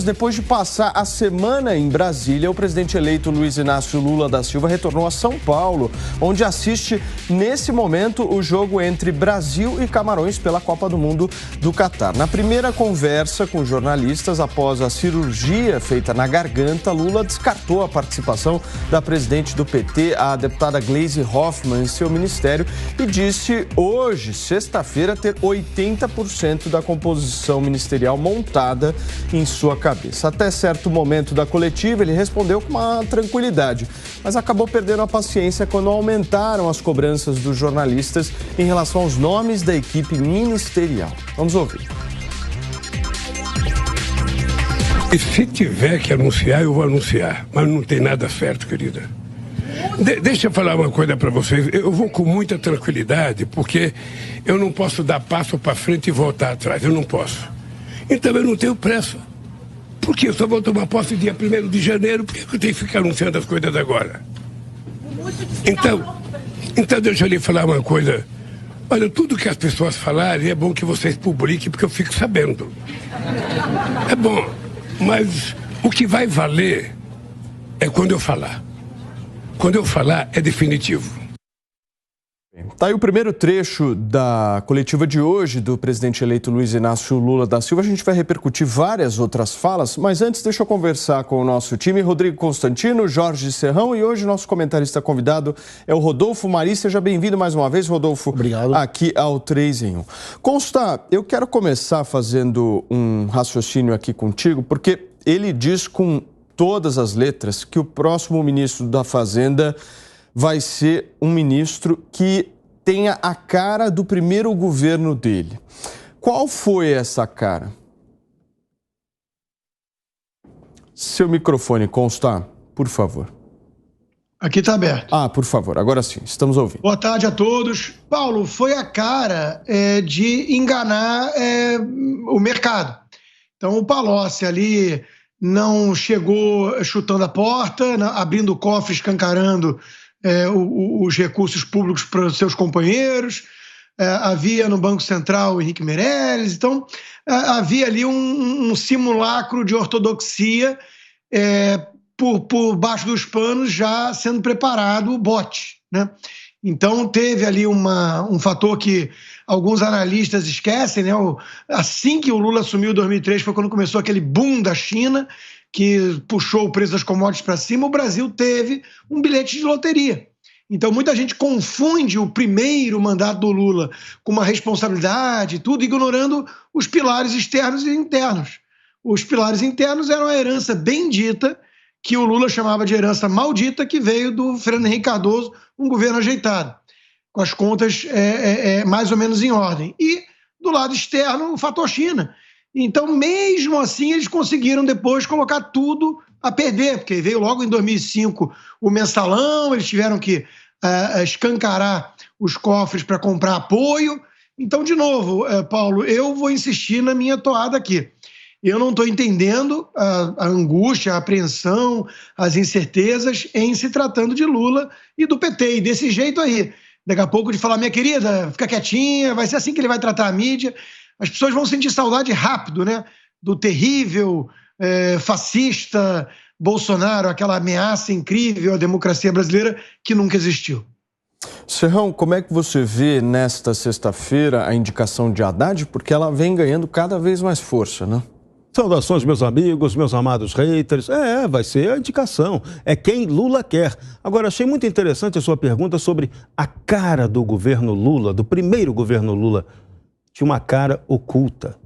depois de passar a semana em Brasília, o presidente eleito Luiz Inácio Lula da Silva retornou a São Paulo, onde assiste, nesse momento, o jogo entre Brasil e Camarões pela Copa do Mundo do Catar. Na primeira conversa com jornalistas, após a cirurgia feita na garganta, Lula descartou a participação da presidente do PT, a deputada Gleisi Hoffmann, em seu ministério e disse hoje, sexta-feira, ter 80% da composição ministerial montada em sua cabeça. Até certo momento da coletiva, ele respondeu com uma tranquilidade, mas acabou perdendo a paciência quando aumentaram as cobranças dos jornalistas em relação aos nomes da equipe ministerial. Vamos ouvir. E se tiver que anunciar, eu vou anunciar, mas não tem nada certo, querida. Deixa eu falar uma coisa para vocês. Eu vou com muita tranquilidade, porque eu não posso dar passo para frente e voltar atrás. Eu não posso. Então eu não tenho pressa. Porque eu só vou tomar posse dia 1º de janeiro. Por que eu tenho que ficar anunciando as coisas agora? Então deixa eu lhe falar uma coisa. Olha, tudo que as pessoas falarem é bom que vocês publiquem, porque eu fico sabendo. É bom, mas o que vai valer é quando eu falar. Quando eu falar, é definitivo. Tá aí o primeiro trecho da coletiva de hoje do presidente eleito Luiz Inácio Lula da Silva. A gente vai repercutir várias outras falas, mas antes deixa eu conversar com o nosso time, Rodrigo Constantino, Jorge Serrão, e hoje nosso comentarista convidado é o Rodolfo Mari. Seja bem-vindo mais uma vez, Rodolfo. Obrigado. Aqui ao 3 em 1. Consta, eu quero começar fazendo um raciocínio aqui contigo, porque ele diz com todas as letras que o próximo ministro da Fazenda vai ser um ministro que tenha a cara do primeiro governo dele. Qual foi essa cara? Seu microfone, Consta, por favor. Aqui está aberto. Por favor, agora sim, estamos ouvindo. Boa tarde a todos. Paulo, foi a cara de enganar o mercado. Então o Palocci ali não chegou chutando a porta, abrindo o cofre, escancarando os recursos públicos para os seus companheiros. Havia no Banco Central o Henrique Meirelles. Então, havia ali um simulacro de ortodoxia por baixo dos panos, já sendo preparado o bote, né? Então, teve ali um fator que alguns analistas esquecem, né? Assim que o Lula assumiu em 2003, foi quando começou aquele boom da China, que puxou o preço das commodities para cima. O Brasil teve um bilhete de loteria. Então, muita gente confunde o primeiro mandato do Lula com uma responsabilidade e tudo, ignorando os pilares externos e internos. Os pilares internos eram a herança bendita, que o Lula chamava de herança maldita, que veio do Fernando Henrique Cardoso, um governo ajeitado, com as contas mais ou menos em ordem. E, do lado externo, o fator China. Então, mesmo assim, eles conseguiram depois colocar tudo a perder, porque veio logo em 2005 o mensalão, eles tiveram que escancarar os cofres para comprar apoio. Então, de novo, Paulo, eu vou insistir na minha toada aqui. Eu não estou entendendo a angústia, a apreensão, as incertezas em se tratando de Lula e do PT. E desse jeito aí, daqui a pouco de falar, minha querida, fica quietinha, vai ser assim que ele vai tratar a mídia. As pessoas vão sentir saudade rápido, né? Do terrível, fascista Bolsonaro, aquela ameaça incrível à democracia brasileira que nunca existiu. Serrão, como é que você vê nesta sexta-feira a indicação de Haddad? Porque ela vem ganhando cada vez mais força, né? Saudações, meus amigos, meus amados haters. Vai ser a indicação. É quem Lula quer. Agora, achei muito interessante a sua pergunta sobre a cara do governo Lula, do primeiro governo Lula. Tinha uma cara oculta.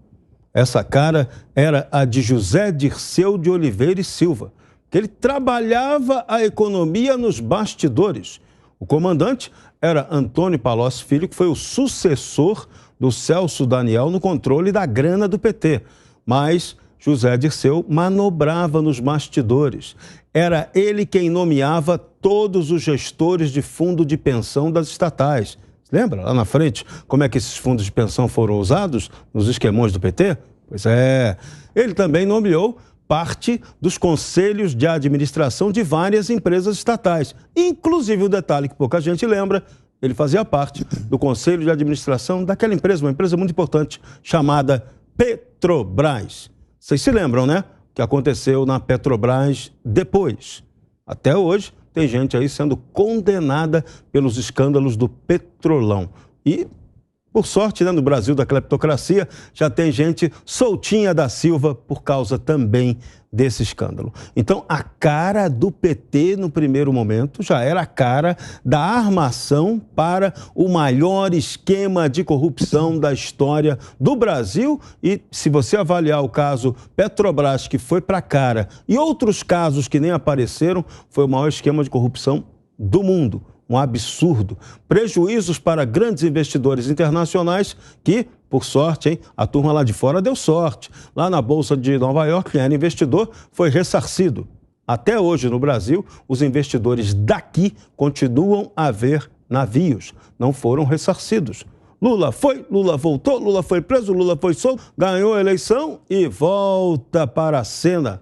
Essa cara era a de José Dirceu de Oliveira e Silva, que ele trabalhava a economia nos bastidores. O comandante era Antônio Palocci Filho, que foi o sucessor do Celso Daniel no controle da grana do PT. Mas José Dirceu manobrava nos bastidores. Era ele quem nomeava todos os gestores de fundo de pensão das estatais. Lembra lá na frente como é que esses fundos de pensão foram usados nos esquemões do PT? Pois é. Ele também nomeou parte dos conselhos de administração de várias empresas estatais. Inclusive, um detalhe que pouca gente lembra, ele fazia parte do conselho de administração daquela empresa, uma empresa muito importante, chamada Petrobras. Vocês se lembram, né? que aconteceu na Petrobras depois. Até hoje, tem gente aí sendo condenada pelos escândalos do Petrolão. E, por sorte, né, no Brasil da cleptocracia, já tem gente soltinha da Silva por causa também desse escândalo. Então, a cara do PT, no primeiro momento, já era a cara da armação para o maior esquema de corrupção da história do Brasil. E, se você avaliar o caso Petrobras, que foi para a cara, e outros casos que nem apareceram, foi o maior esquema de corrupção do mundo. Um absurdo. Prejuízos para grandes investidores internacionais que, por sorte, hein, a turma lá de fora deu sorte. Lá na Bolsa de Nova York, quem era investidor foi ressarcido. Até hoje, no Brasil, os investidores daqui continuam a ver navios. Não foram ressarcidos. Lula foi, Lula voltou, Lula foi preso, Lula foi solto, ganhou a eleição e volta para a cena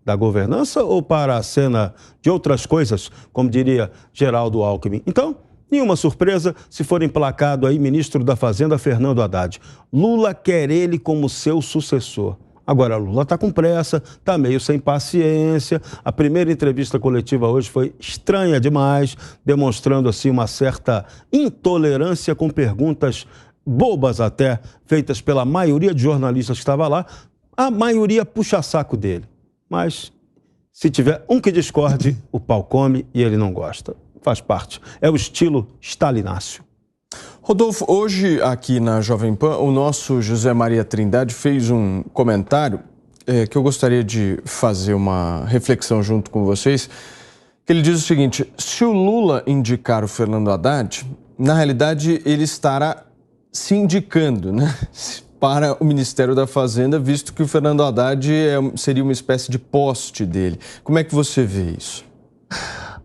da governança ou para a cena de outras coisas, como diria Geraldo Alckmin. Então, nenhuma surpresa se for emplacado aí ministro da Fazenda Fernando Haddad. Lula quer ele como seu sucessor. Agora, Lula está com pressa, está meio sem paciência. A primeira entrevista coletiva hoje foi estranha demais, demonstrando assim uma certa intolerância com perguntas bobas até, feitas pela maioria de jornalistas que estava lá. A maioria puxa saco dele. Mas, se tiver um que discorde, o pau come e ele não gosta. Faz parte. É o estilo stalináceo. Rodolfo, hoje aqui na Jovem Pan, o nosso José Maria Trindade fez um comentário que eu gostaria de fazer uma reflexão junto com vocês. Ele diz o seguinte: se o Lula indicar o Fernando Haddad, na realidade ele estará se indicando, né, para o Ministério da Fazenda, visto que o Fernando Haddad seria uma espécie de poste dele. Como é que você vê isso?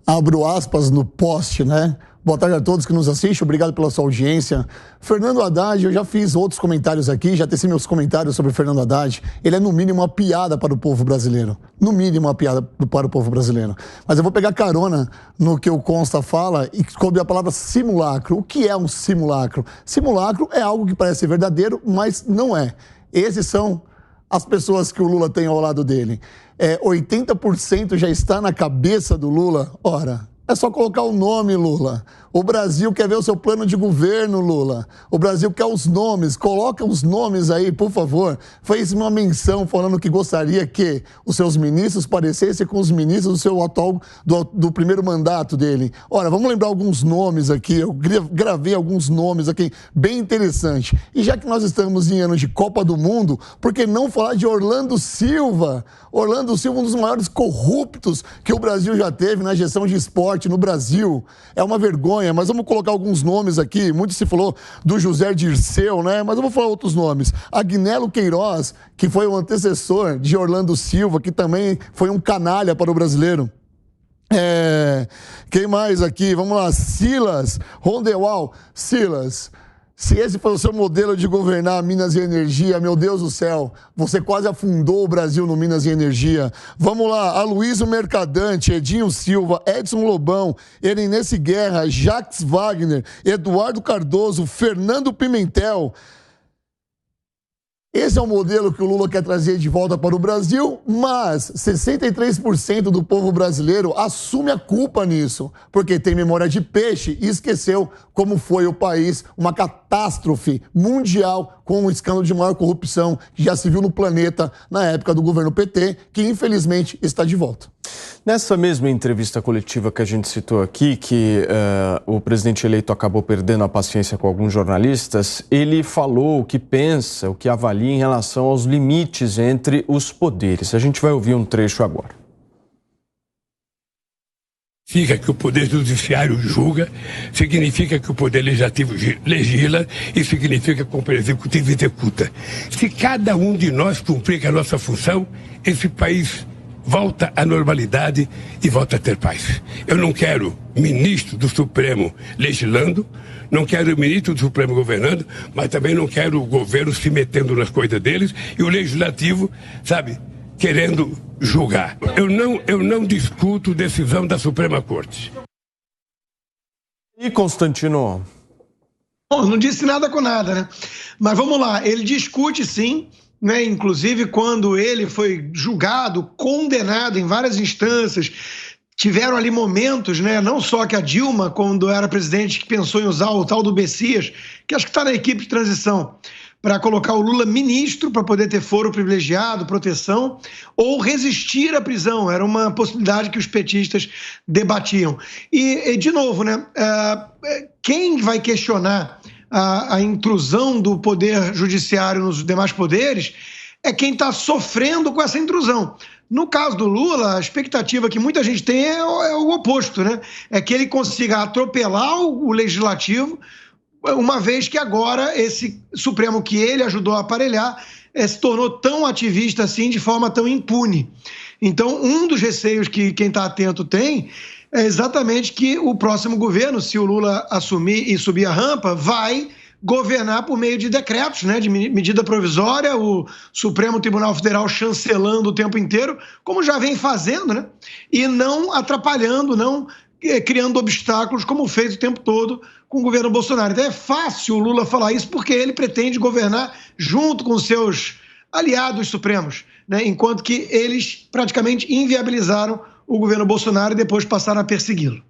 Abro aspas no poste, né? Boa tarde a todos que nos assistem, obrigado pela sua audiência. Fernando Haddad, eu já fiz outros comentários aqui, já teci meus comentários sobre Fernando Haddad. Ele é, no mínimo, uma piada para o povo brasileiro. No mínimo, uma piada para o povo brasileiro. Mas eu vou pegar carona no que o Consta fala e sobre a palavra simulacro. O que é um simulacro? Simulacro é algo que parece verdadeiro, mas não é. Esses são as pessoas que o Lula tem ao lado dele. 80% já está na cabeça do Lula. Ora, é só colocar o nome, Lula. O Brasil quer ver o seu plano de governo, Lula. O Brasil quer os nomes. Coloca os nomes aí, por favor. Fez uma menção falando que gostaria que os seus ministros parecessem com os ministros do seu atual, do primeiro mandato dele. Ora, vamos lembrar alguns nomes aqui. Eu gravei alguns nomes aqui, bem interessante. E já que nós estamos em anos de Copa do Mundo, por que não falar de Orlando Silva? Orlando Silva, um dos maiores corruptos que o Brasil já teve na gestão de esporte no Brasil. É uma vergonha, mas vamos colocar alguns nomes aqui. Muito se falou do José Dirceu, né? Mas eu vou falar outros nomes. Agnello Queiroz, que foi o antecessor de Orlando Silva, que também foi um canalha para o brasileiro. Quem mais aqui? Vamos lá. Silas Rondeau. Silas, se esse foi o seu modelo de governar Minas e Energia, meu Deus do céu, você quase afundou o Brasil no Minas e Energia. Vamos lá, Aloysio Mercadante, Edinho Silva, Edson Lobão, Erinense Guerra, Jacques Wagner, Eduardo Cardoso, Fernando Pimentel. Esse é o modelo que o Lula quer trazer de volta para o Brasil, mas 63% do povo brasileiro assume a culpa nisso, porque tem memória de peixe e esqueceu como foi o país, uma catástrofe mundial com o escândalo de maior corrupção que já se viu no planeta na época do governo PT, que infelizmente está de volta. Nessa mesma entrevista coletiva que a gente citou aqui, que o presidente eleito acabou perdendo a paciência com alguns jornalistas, ele falou o que pensa, o que avalia em relação aos limites entre os poderes. A gente vai ouvir um trecho agora. Significa que o Poder Judiciário julga, significa que o Poder Legislativo legisla e significa que o Poder Executivo executa. Se cada um de nós cumprir a nossa função, esse país volta à normalidade e volta a ter paz. Eu não quero ministro do Supremo legislando, não quero ministro do Supremo governando, mas também não quero o governo se metendo nas coisas deles e o Legislativo, sabe, querendo julgar. Eu não discuto decisão da Suprema Corte. E Constantino? Bom, não disse nada com nada, né? Mas vamos lá, ele discute sim né? Inclusive quando ele foi julgado, condenado em várias instâncias, tiveram ali momentos, né? Não só que a Dilma, quando era presidente, que pensou em usar o tal do Bessias, que acho que está na equipe de transição, para colocar o Lula ministro, para poder ter foro privilegiado, proteção, ou resistir à prisão. Era uma possibilidade que os petistas debatiam. E de novo, né? Quem vai questionar a intrusão do poder judiciário nos demais poderes é quem está sofrendo com essa intrusão. No caso do Lula, a expectativa que muita gente tem é o oposto, né? É que ele consiga atropelar o legislativo, uma vez que agora esse Supremo que ele ajudou a aparelhar se tornou tão ativista assim, de forma tão impune. Então, um dos receios que quem está atento tem é exatamente que o próximo governo, se o Lula assumir e subir a rampa, vai governar por meio de decretos, né, de medida provisória, o Supremo Tribunal Federal chancelando o tempo inteiro, como já vem fazendo, né, e não atrapalhando, não criando obstáculos, como fez o tempo todo com o governo Bolsonaro. Então é fácil o Lula falar isso porque ele pretende governar junto com seus aliados supremos, né, enquanto que eles praticamente inviabilizaram o governo Bolsonaro e depois passaram a persegui-lo.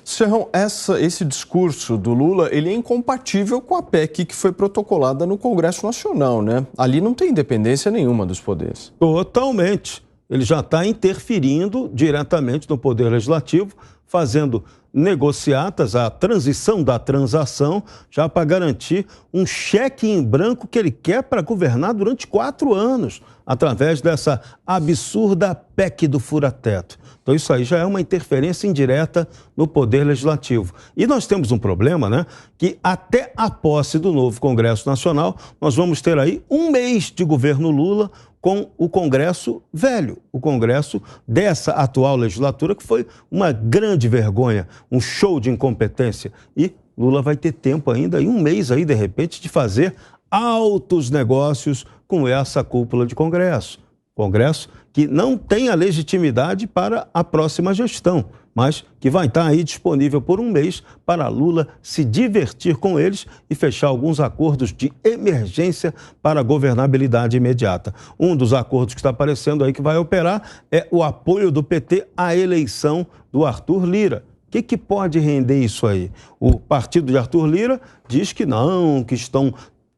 Serrão, esse discurso do Lula, ele é incompatível com a PEC que foi protocolada no Congresso Nacional, né? Ali não tem independência nenhuma dos poderes. Totalmente. Ele já está interferindo diretamente no Poder Legislativo, fazendo negociatas, a transição da transação, já para garantir um cheque em branco que ele quer para governar durante 4 anos, através dessa absurda PEC do fura-teto. Então isso aí já é uma interferência indireta no Poder Legislativo. E nós temos um problema, né? Que até a posse do novo Congresso Nacional, nós vamos ter aí 1 mês de governo Lula com o Congresso velho, o Congresso dessa atual legislatura, que foi uma grande vergonha, um show de incompetência. E Lula vai ter tempo ainda, em 1 mês aí, de repente, de fazer altos negócios com essa cúpula de Congresso. Congresso que não tem a legitimidade para a próxima gestão, mas que vai estar aí disponível por 1 mês para Lula se divertir com eles e fechar alguns acordos de emergência para a governabilidade imediata. Um dos acordos que está aparecendo aí que vai operar é o apoio do PT à eleição do Arthur Lira. O que pode render isso aí? O partido de Arthur Lira diz que não, que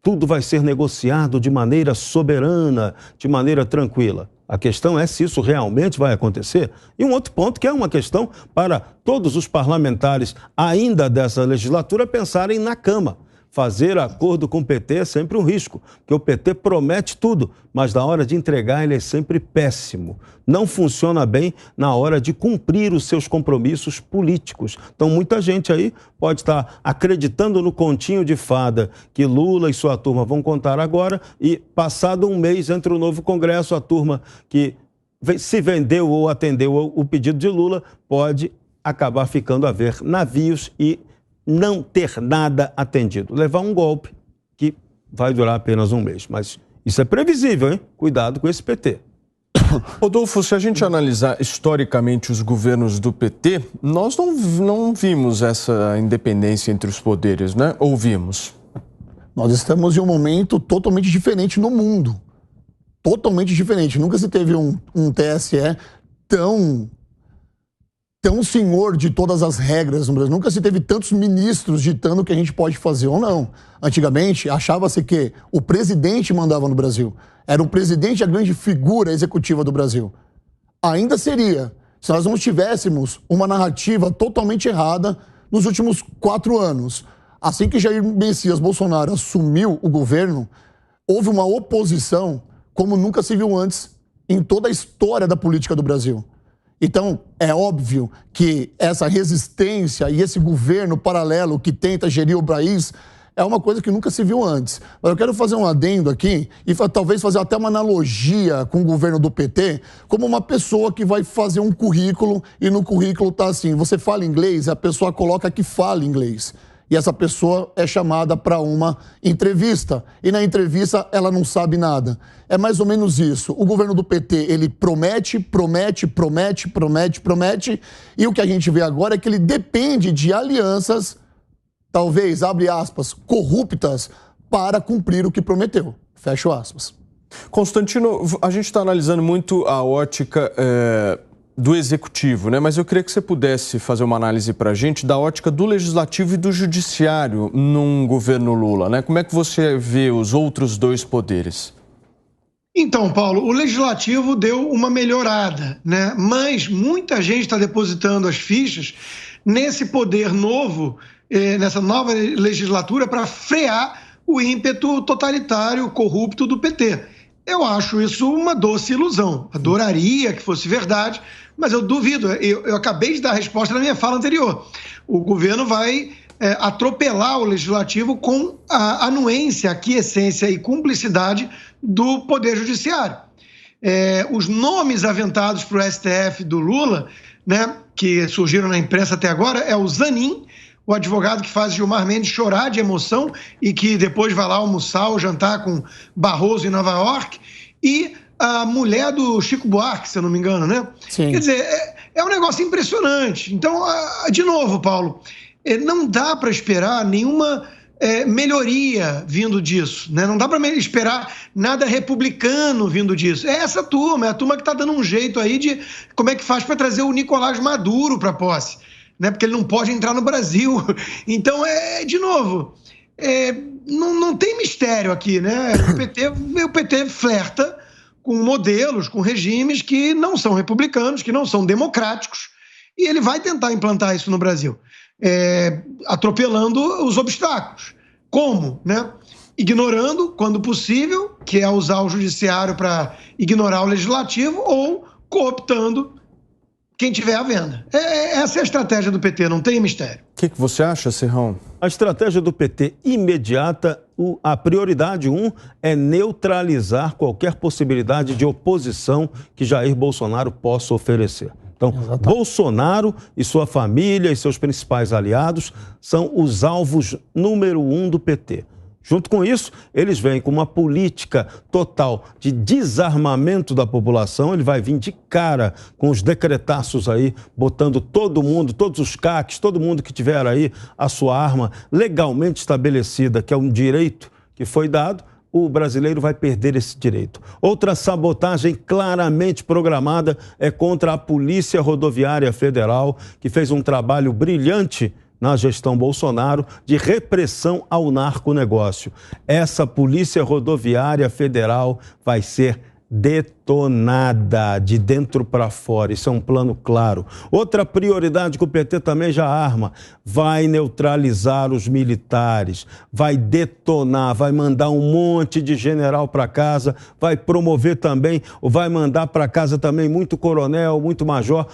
tudo vai ser negociado de maneira soberana, de maneira tranquila. A questão é se isso realmente vai acontecer. E um outro ponto que é uma questão para todos os parlamentares ainda dessa legislatura pensarem na cama. Fazer acordo com o PT é sempre um risco, porque o PT promete tudo, mas na hora de entregar ele é sempre péssimo. Não funciona bem na hora de cumprir os seus compromissos políticos. Então muita gente aí pode estar acreditando no continho de fada que Lula e sua turma vão contar agora e passado 1 mês entre o novo Congresso, a turma que se vendeu ou atendeu o pedido de Lula pode acabar ficando a ver navios e não ter nada atendido. Levar um golpe que vai durar apenas 1 mês. Mas isso é previsível, hein? Cuidado com esse PT. Rodolfo, se a gente analisar historicamente os governos do PT, nós não vimos essa independência entre os poderes, né? Ou vimos? Nós estamos em um momento totalmente diferente no mundo. Totalmente diferente. Nunca se teve um TSE tão senhor de todas as regras no Brasil. Nunca se teve tantos ministros ditando o que a gente pode fazer ou não. Antigamente, achava-se que o presidente mandava no Brasil. Era o presidente a grande figura executiva do Brasil. Ainda seria, se nós não tivéssemos uma narrativa totalmente errada nos últimos 4 anos. Assim que Jair Messias Bolsonaro assumiu o governo, houve uma oposição como nunca se viu antes em toda a história da política do Brasil. Então, é óbvio que essa resistência e esse governo paralelo que tenta gerir o país é uma coisa que nunca se viu antes. Mas eu quero fazer um adendo aqui e talvez fazer até uma analogia com o governo do PT, como uma pessoa que vai fazer um currículo e no currículo está assim, você fala inglês, a pessoa coloca que fala inglês. E essa pessoa é chamada para uma entrevista. E na entrevista ela não sabe nada. É mais ou menos isso. O governo do PT, ele promete. E o que a gente vê agora é que ele depende de alianças, talvez, abre aspas, corruptas, para cumprir o que prometeu. Fecho aspas. Constantino, a gente está analisando muito a ótica do executivo, né? Mas eu queria que você pudesse fazer uma análise para a gente da ótica do legislativo e do judiciário num governo Lula, né? Como é que você vê os outros dois poderes? Então, Paulo, o legislativo deu uma melhorada, né? Mas muita gente está depositando as fichas nesse poder novo, nessa nova legislatura, para frear o ímpeto totalitário, corrupto do PT. Eu acho isso uma doce ilusão. Adoraria que fosse verdade, mas eu duvido. Eu acabei de dar a resposta na minha fala anterior. O governo vai atropelar o legislativo com a anuência, a quiescência e cumplicidade do Poder Judiciário. Os nomes aventados para o STF do Lula, né, que surgiram na imprensa até agora, é o Zanin, o advogado que faz Gilmar Mendes chorar de emoção e que depois vai lá almoçar ou jantar com Barroso em Nova York, e a mulher do Chico Buarque, se eu não me engano, né? Sim. Quer dizer, é um negócio impressionante. Então, de novo, Paulo, não dá para esperar nenhuma melhoria vindo disso, né? Não dá para esperar nada republicano vindo disso. É essa turma, é a turma que está dando um jeito aí de como é que faz para trazer o Nicolás Maduro para posse, né? Porque ele não pode entrar no Brasil. Então, de novo, não tem mistério aqui, né? O PT flerta com modelos, com regimes que não são republicanos, que não são democráticos, e ele vai tentar implantar isso no Brasil, atropelando os obstáculos. Como? Né? Ignorando, quando possível, que é usar o judiciário para ignorar o legislativo, ou cooptando quem tiver à venda. Essa é a estratégia do PT, não tem mistério. O que você acha, Serrão? A estratégia do PT imediata, a prioridade 1 é neutralizar qualquer possibilidade de oposição que Jair Bolsonaro possa oferecer. Então, exatamente. Bolsonaro e sua família e seus principais aliados são os alvos número 1 do PT. Junto com isso, eles vêm com uma política total de desarmamento da população. Ele vai vir de cara com os decretaços aí, botando todo mundo, todos os CACs, todo mundo que tiver aí a sua arma legalmente estabelecida, que é um direito que foi dado, o brasileiro vai perder esse direito. Outra sabotagem claramente programada é contra a Polícia Rodoviária Federal, que fez um trabalho brilhante na gestão Bolsonaro de repressão ao narconegócio. Essa Polícia Rodoviária Federal vai ser detonada de dentro para fora. Isso é um plano claro. Outra prioridade que o PT também já arma: vai neutralizar os militares, vai detonar, vai mandar um monte de general para casa, vai promover também, ou vai mandar para casa também muito coronel, muito major,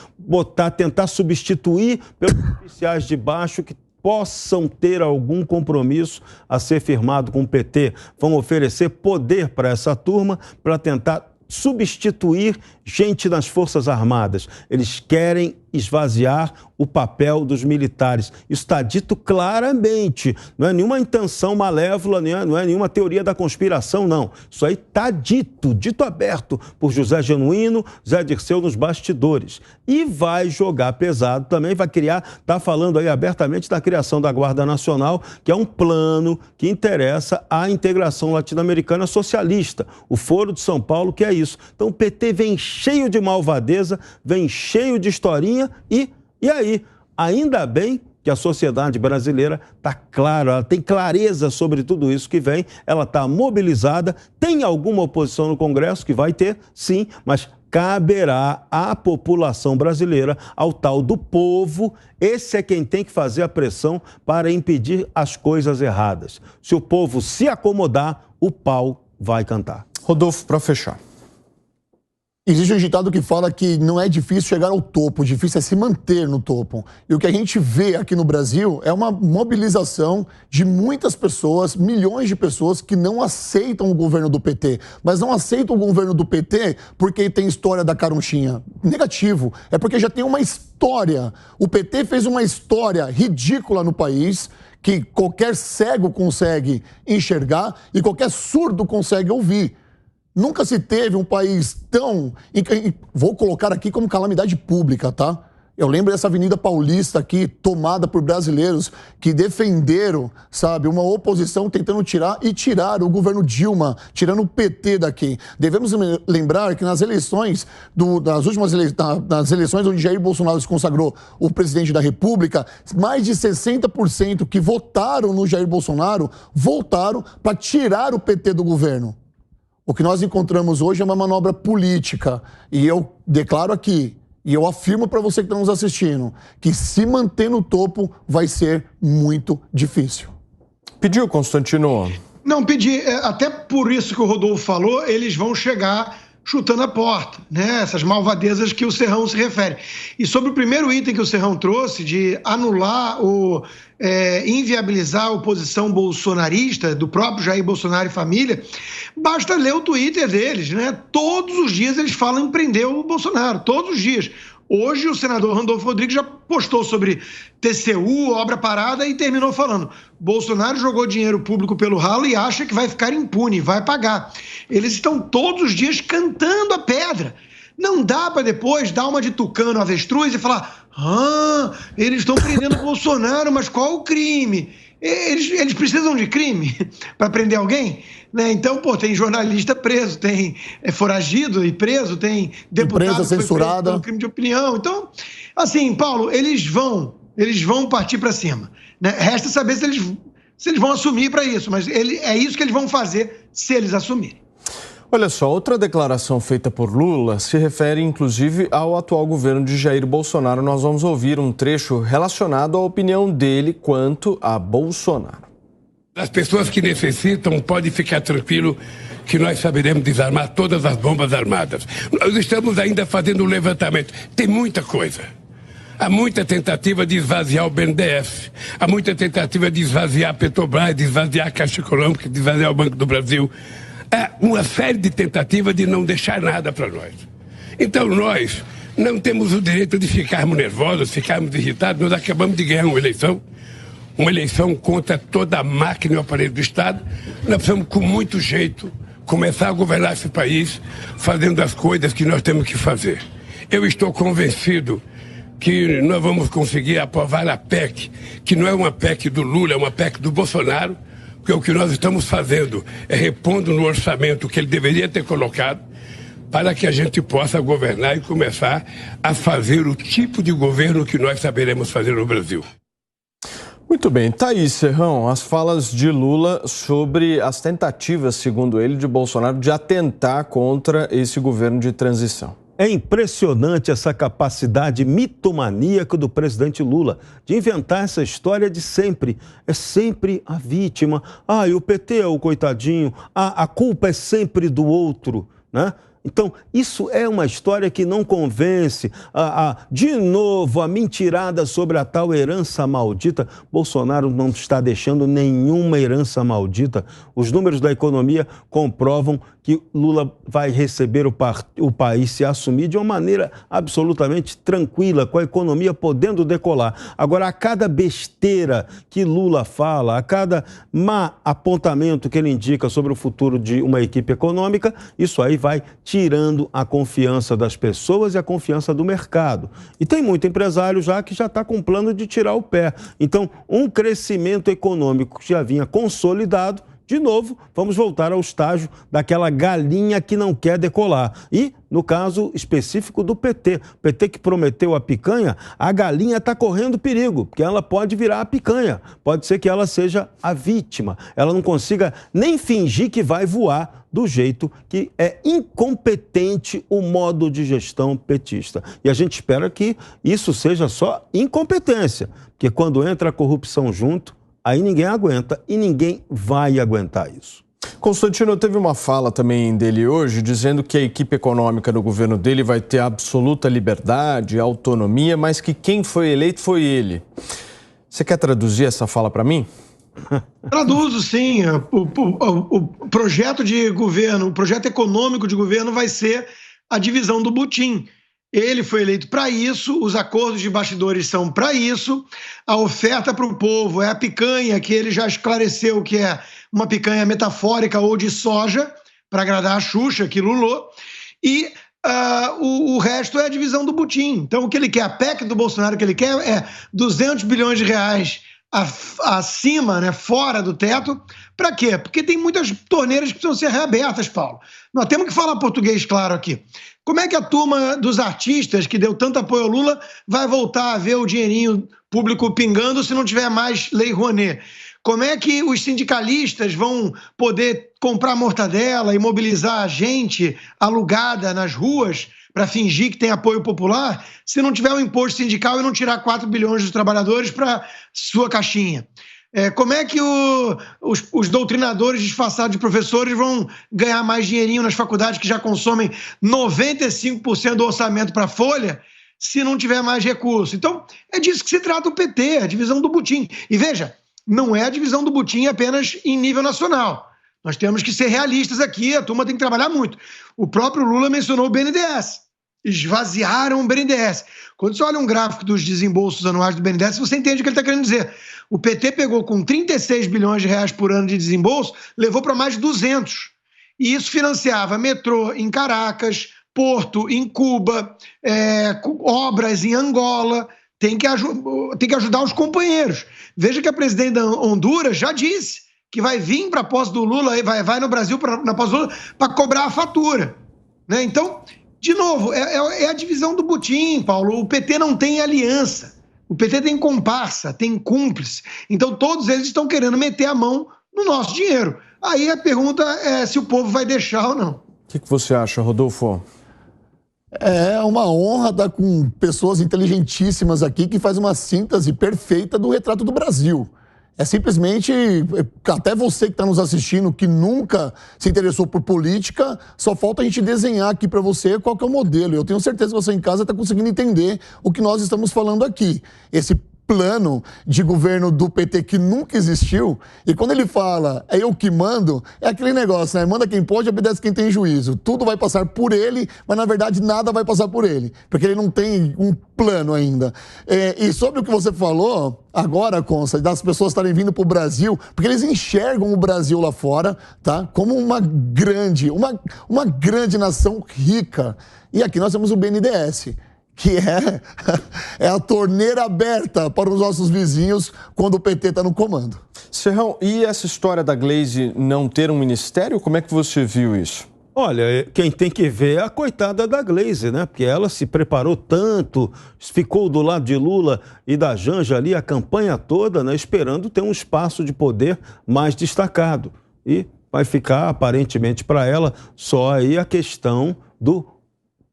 tentar substituir pelos oficiais de baixo que possam ter algum compromisso a ser firmado com o PT. Vão oferecer poder para essa turma para tentar substituir gente nas Forças Armadas. Eles querem esvaziar o papel dos militares. Isso está dito claramente. Não é nenhuma intenção malévola, não é nenhuma teoria da conspiração, não. Isso aí está dito aberto por José Genuíno, Zé Dirceu nos bastidores. E vai jogar pesado também, vai criar, está falando aí abertamente da criação da Guarda Nacional, que é um plano que interessa à integração latino-americana socialista. O Foro de São Paulo, que é isso. Então o PT vem cheio de malvadeza, vem cheio de historinha e aí, ainda bem que a sociedade brasileira está clara, ela tem clareza sobre tudo isso que vem, ela está mobilizada, tem alguma oposição no Congresso, que vai ter, sim, mas caberá à população brasileira, ao tal do povo. Esse é quem tem que fazer a pressão para impedir as coisas erradas. Se o povo se acomodar, o pau vai cantar. Rodolfo, para fechar. Existe um ditado que fala que não é difícil chegar ao topo, difícil é se manter no topo. E o que a gente vê aqui no Brasil é uma mobilização de muitas pessoas, milhões de pessoas que não aceitam o governo do PT. Mas não aceitam o governo do PT porque tem história da caronchinha. Negativo. É porque já tem uma história. O PT fez uma história ridícula no país, que qualquer cego consegue enxergar e qualquer surdo consegue ouvir. Nunca se teve um país tão... Vou colocar aqui como calamidade pública, tá? Eu lembro dessa Avenida Paulista aqui, tomada por brasileiros que defenderam, sabe, uma oposição tentando tirar o governo Dilma, tirando o PT daqui. Devemos lembrar que nas eleições, nas eleições onde Jair Bolsonaro se consagrou o presidente da República, mais de 60% que votaram no Jair Bolsonaro voltaram para tirar o PT do governo. O que nós encontramos hoje é uma manobra política. E eu declaro aqui, e eu afirmo para você que está nos assistindo, que se manter no topo vai ser muito difícil. Pediu, Constantino? Não, pedi. Até por isso que o Rodolfo falou, eles vão chegar chutando a porta, né? Essas malvadezas que o Serrão se refere. E sobre o primeiro item que o Serrão trouxe, de anular ou inviabilizar a oposição bolsonarista, do próprio Jair Bolsonaro e família, basta ler o Twitter deles, né? Todos os dias eles falam em prender o Bolsonaro, todos os dias. Hoje o senador Randolfo Rodrigues já postou sobre TCU, obra parada, e terminou falando: Bolsonaro jogou dinheiro público pelo ralo e acha que vai ficar impune, vai pagar. Eles estão todos os dias cantando a pedra. Não dá para depois dar uma de tucano avestruz e falar: eles estão prendendo o Bolsonaro, mas qual o crime? Eles precisam de crime para prender alguém? Né? Então, tem jornalista preso, tem foragido e preso, tem deputado que foi preso pelo crime de opinião. Então, assim, Paulo, eles vão partir para cima. Né? Resta saber se eles vão assumir para isso, mas é isso que eles vão fazer se eles assumirem. Olha só, outra declaração feita por Lula se refere inclusive ao atual governo de Jair Bolsonaro. Nós vamos ouvir um trecho relacionado à opinião dele quanto a Bolsonaro. As pessoas que necessitam podem ficar tranquilo que nós saberemos desarmar todas as bombas armadas. Nós estamos ainda fazendo um levantamento. Tem muita coisa. Há muita tentativa de esvaziar o BNDES. Há muita tentativa de esvaziar a Petrobras, de esvaziar a Caixa Econômica, de esvaziar o Banco do Brasil. Há uma série de tentativas de não deixar nada para nós. Então nós não temos o direito de ficarmos nervosos, ficarmos irritados. Nós acabamos de ganhar uma eleição contra toda a máquina e o aparelho do Estado. Nós precisamos, com muito jeito, começar a governar esse país fazendo as coisas que nós temos que fazer. Eu estou convencido que nós vamos conseguir aprovar a PEC, que não é uma PEC do Lula, é uma PEC do Bolsonaro, porque o que nós estamos fazendo é repondo no orçamento que ele deveria ter colocado para que a gente possa governar e começar a fazer o tipo de governo que nós saberemos fazer no Brasil. Muito bem, tá aí, Serrão, as falas de Lula sobre as tentativas, segundo ele, de Bolsonaro de atentar contra esse governo de transição. É impressionante essa capacidade mitomaníaca do presidente Lula de inventar essa história de sempre. É sempre a vítima. E o PT é o coitadinho. A culpa é sempre do outro, né? Então, isso é uma história que não convence. De novo, a mentirada sobre a tal herança maldita. Bolsonaro não está deixando nenhuma herança maldita. Os números da economia comprovam que Lula vai receber o país se assumir de uma maneira absolutamente tranquila, com a economia podendo decolar. Agora, a cada besteira que Lula fala, a cada má apontamento que ele indica sobre o futuro de uma equipe econômica, isso aí vai tirando a confiança das pessoas e a confiança do mercado. E tem muito empresário que já está com um plano de tirar o pé. Então, um crescimento econômico que já vinha consolidado, de novo, vamos voltar ao estágio daquela galinha que não quer decolar. E, no caso específico do PT, o PT que prometeu a picanha, a galinha está correndo perigo, porque ela pode virar a picanha. Pode ser que ela seja a vítima. Ela não consiga nem fingir que vai voar do jeito que é incompetente o modo de gestão petista. E a gente espera que isso seja só incompetência, porque quando entra a corrupção junto, aí ninguém aguenta e ninguém vai aguentar isso. Constantino, teve uma fala também dele hoje dizendo que a equipe econômica do governo dele vai ter absoluta liberdade, autonomia, mas que quem foi eleito foi ele. Você quer traduzir essa fala para mim? Traduzo, sim. O projeto de governo, o projeto econômico de governo vai ser a divisão do butim. Ele foi eleito para isso, os acordos de bastidores são para isso, a oferta para o povo é a picanha, que ele já esclareceu que é uma picanha metafórica ou de soja, para agradar a Xuxa, que lulou, e o resto é a divisão do butim. Então, o que ele quer, a PEC do Bolsonaro, que ele quer é 200 bilhões de reais acima, né, fora do teto. Para quê? Porque tem muitas torneiras que precisam ser reabertas, Paulo. Nós temos que falar português claro aqui. Como é que a turma dos artistas, que deu tanto apoio ao Lula, vai voltar a ver o dinheirinho público pingando se não tiver mais Lei Rouanet? Como é que os sindicalistas vão poder comprar mortadela e mobilizar a gente alugada nas ruas para fingir que tem apoio popular se não tiver um imposto sindical e não tirar 4 bilhões dos trabalhadores para sua caixinha? Como é que os doutrinadores disfarçados de professores vão ganhar mais dinheirinho nas faculdades que já consomem 95% do orçamento para a folha se não tiver mais recurso? Então, é disso que se trata o PT, a divisão do butim. E veja, não é a divisão do butim apenas em nível nacional. Nós temos que ser realistas aqui, a turma tem que trabalhar muito. O próprio Lula mencionou o BNDES. Esvaziaram o BNDES. Quando você olha um gráfico dos desembolsos anuais do BNDES, você entende o que ele está querendo dizer. O PT pegou com 36 bilhões de reais por ano de desembolso, levou para mais de 200. E isso financiava metrô em Caracas, porto em Cuba, obras em Angola. Tem que ajudar os companheiros. Veja que a presidente da Honduras já disse que vai vir para a posse do Lula, vai no Brasil na posse do Lula para cobrar a fatura. Né? Então, de novo, é a divisão do butim, Paulo. O PT não tem aliança. O PT tem comparsa, tem cúmplice. Então, todos eles estão querendo meter a mão no nosso dinheiro. Aí a pergunta é se o povo vai deixar ou não. O que você acha, Rodolfo? É uma honra estar com pessoas inteligentíssimas aqui que faz uma síntese perfeita do retrato do Brasil. É simplesmente, até você que está nos assistindo, que nunca se interessou por política, só falta a gente desenhar aqui para você qual que é o modelo. Eu tenho certeza que você em casa está conseguindo entender o que nós estamos falando aqui. Esse plano de governo do PT que nunca existiu, e quando ele fala, é eu que mando, é aquele negócio, né? Manda quem pode, obedece quem tem juízo. Tudo vai passar por ele, mas na verdade nada vai passar por ele, porque ele não tem um plano ainda. E sobre o que você falou, agora, Consta, das pessoas estarem vindo para o Brasil, porque eles enxergam o Brasil lá fora, tá? Como uma grande nação rica. E aqui nós temos o BNDES, que é a torneira aberta para os nossos vizinhos quando o PT está no comando. Serrão, e essa história da Gleisi não ter um ministério, como é que você viu isso? Olha, quem tem que ver é a coitada da Gleisi, né? Porque ela se preparou tanto, ficou do lado de Lula e da Janja ali a campanha toda, né? Esperando ter um espaço de poder mais destacado. E vai ficar, aparentemente, para ela, só aí a questão do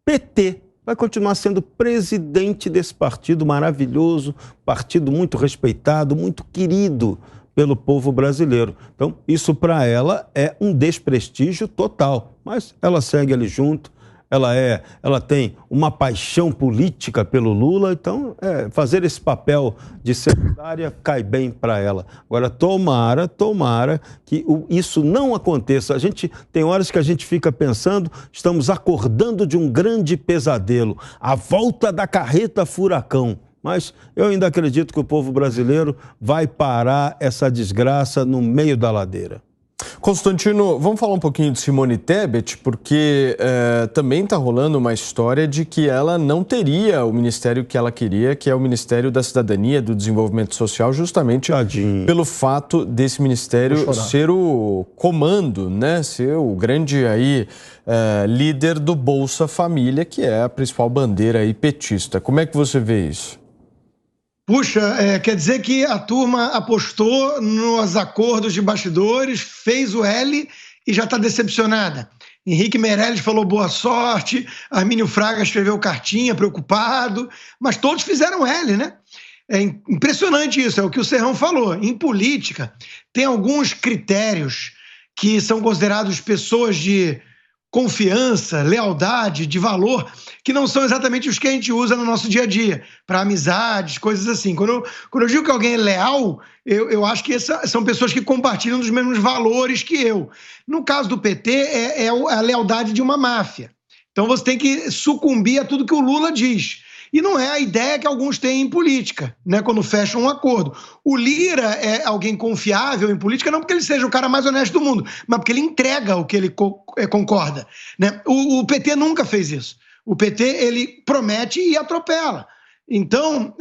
PT. Vai continuar sendo presidente desse partido maravilhoso, partido muito respeitado, muito querido pelo povo brasileiro. Então, isso para ela é um desprestígio total, mas ela segue ali junto, ela tem uma paixão política pelo Lula, então fazer esse papel de secretária cai bem para ela. Agora, tomara que isso não aconteça. A gente tem horas que a gente fica pensando, estamos acordando de um grande pesadelo, a volta da carreta furacão. Mas eu ainda acredito que o povo brasileiro vai parar essa desgraça no meio da ladeira. Constantino, vamos falar um pouquinho de Simone Tebet, porque também está rolando uma história de que ela não teria o ministério que ela queria, que é o Ministério da Cidadania, do Desenvolvimento Social, justamente pelo fato desse ministério ser o comando, né? Ser o grande líder do Bolsa Família, que é a principal bandeira aí petista. Como é que você vê isso? Puxa, quer dizer que a turma apostou nos acordos de bastidores, fez o L e já está decepcionada. Henrique Meirelles falou boa sorte, Armínio Fraga escreveu cartinha, preocupado, mas todos fizeram L, né? É impressionante isso, é o que o Serrão falou. Em política, tem alguns critérios que são considerados pessoas de confiança, lealdade, de valor, que não são exatamente os que a gente usa no nosso dia a dia, para amizades, coisas assim. Quando eu digo que alguém é leal, eu acho que são pessoas que compartilham dos mesmos valores que eu. No caso do PT, é a lealdade de uma máfia. Então você tem que sucumbir a tudo que o Lula diz. E não é a ideia que alguns têm em política, né, quando fecham um acordo. O Lira é alguém confiável em política, não porque ele seja o cara mais honesto do mundo, mas porque ele entrega o que ele concorda, né? O PT nunca fez isso. O PT, ele promete e atropela. Então,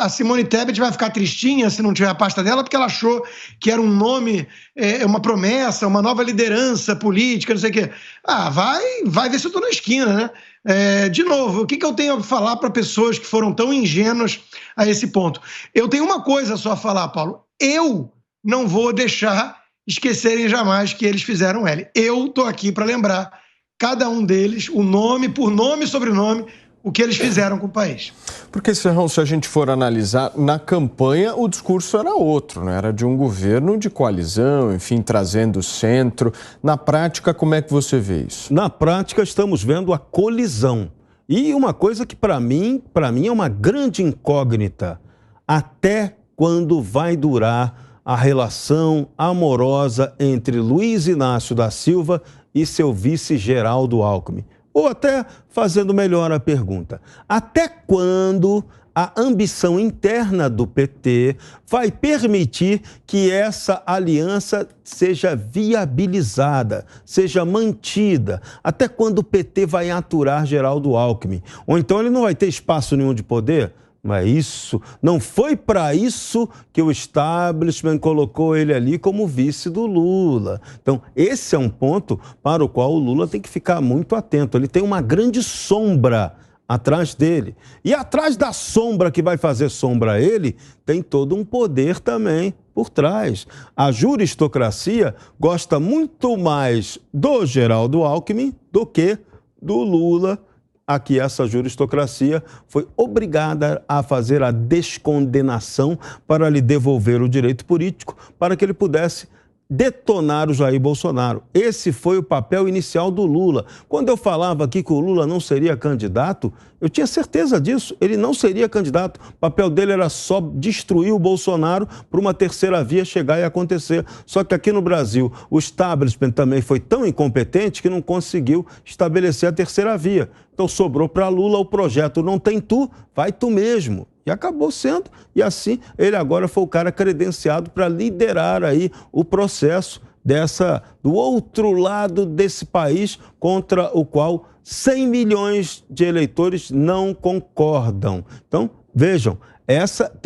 a Simone Tebet vai ficar tristinha se não tiver a pasta dela, porque ela achou que era um nome, uma promessa, uma nova liderança política, não sei o quê. Vai ver se eu estou na esquina, né? De novo, o que eu tenho a falar para pessoas que foram tão ingênuas a esse ponto? Eu tenho uma coisa só a falar, Paulo. Eu não vou deixar esquecerem jamais que eles fizeram L. Eu estou aqui para lembrar cada um deles, o nome por nome e sobrenome, o que eles fizeram com o país. Porque, Serrão, se a gente for analisar, na campanha o discurso era outro, né? Era de um governo de coalizão, enfim, trazendo o centro. Na prática, como é que você vê isso? Na prática, estamos vendo a colisão. E uma coisa que, para mim é uma grande incógnita. Até quando vai durar a relação amorosa entre Luiz Inácio da Silva e seu vice Geraldo Alckmin? Ou até, fazendo melhor a pergunta, até quando a ambição interna do PT vai permitir que essa aliança seja viabilizada, seja mantida? Até quando o PT vai aturar Geraldo Alckmin? Ou então ele não vai ter espaço nenhum de poder? Mas não foi para isso que o establishment colocou ele ali como vice do Lula. Então, esse é um ponto para o qual o Lula tem que ficar muito atento. Ele tem uma grande sombra atrás dele. E atrás da sombra que vai fazer sombra a ele, tem todo um poder também por trás. A juristocracia gosta muito mais do Geraldo Alckmin do que do Lula. Aqui essa juristocracia foi obrigada a fazer a descondenação para lhe devolver o direito político para que ele pudesse detonar o Jair Bolsonaro. Esse foi o papel inicial do Lula. Quando eu falava aqui que o Lula não seria candidato, eu tinha certeza disso. Ele não seria candidato. O papel dele era só destruir o Bolsonaro para uma terceira via chegar e acontecer. Só que aqui no Brasil, o establishment também foi tão incompetente que não conseguiu estabelecer a terceira via. Então sobrou para Lula o projeto não tem tu, vai tu mesmo. E acabou sendo, e assim ele agora foi o cara credenciado para liderar aí o processo do outro lado desse país contra o qual 100 milhões de eleitores não concordam. Então, vejam,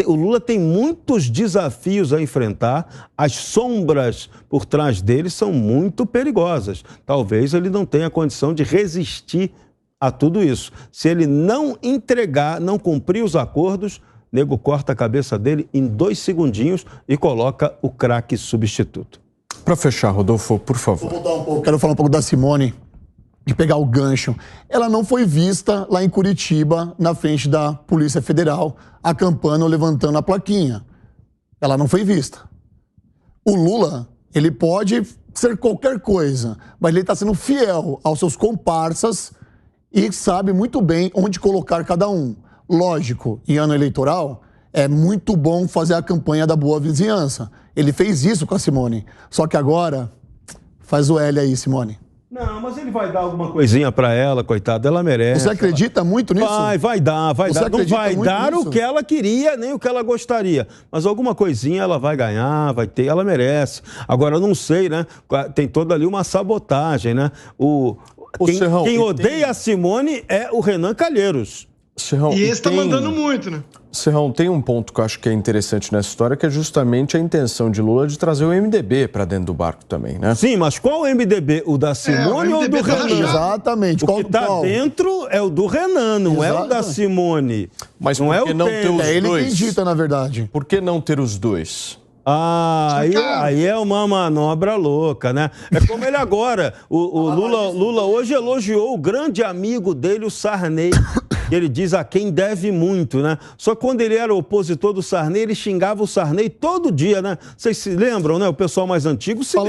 o Lula tem muitos desafios a enfrentar, as sombras por trás dele são muito perigosas. Talvez ele não tenha condição de resistir a tudo isso. Se ele não entregar, não cumprir os acordos, nego corta a cabeça dele em 2 segundinhos e coloca o craque substituto. Para fechar, Rodolfo, por favor. Vou voltar um pouco, quero falar um pouco da Simone e pegar o gancho. Ela não foi vista lá em Curitiba, na frente da Polícia Federal, acampando ou levantando a plaquinha. Ela não foi vista. O Lula, ele pode ser qualquer coisa, mas ele está sendo fiel aos seus comparsas e sabe muito bem onde colocar cada um. Lógico, em ano eleitoral, é muito bom fazer a campanha da boa vizinhança. Ele fez isso com a Simone. Só que agora, faz o L aí, Simone. Não, mas ele vai dar alguma coisinha pra ela, coitada, ela merece. Você acredita muito nisso? Vai dar. Não vai dar o que ela queria, nem o que ela gostaria. Mas alguma coisinha ela vai ganhar, vai ter, ela merece. Agora, eu não sei, né? Tem toda ali uma sabotagem, né? Quem odeia a Simone é o Renan Calheiros. Serrão, e esse está mandando muito, né? Serrão, tem um ponto que eu acho que é interessante nessa história, que é justamente a intenção de Lula de trazer o MDB para dentro do barco também, né? Sim, mas qual o MDB? O da Simone ou o do Renan? Exatamente. O que está dentro é o do Renan, não é o da Simone. Mas não é o não ter os dois? É ele quem dita, na verdade. Por que não ter os dois? Aí é uma manobra louca, né? É como ele agora. O Lula hoje elogiou o grande amigo dele, o Sarney. Ele diz a quem deve muito, né? Só que quando ele era opositor do Sarney, ele xingava o Sarney todo dia, né? Vocês se lembram, né? O pessoal mais antigo se lembra.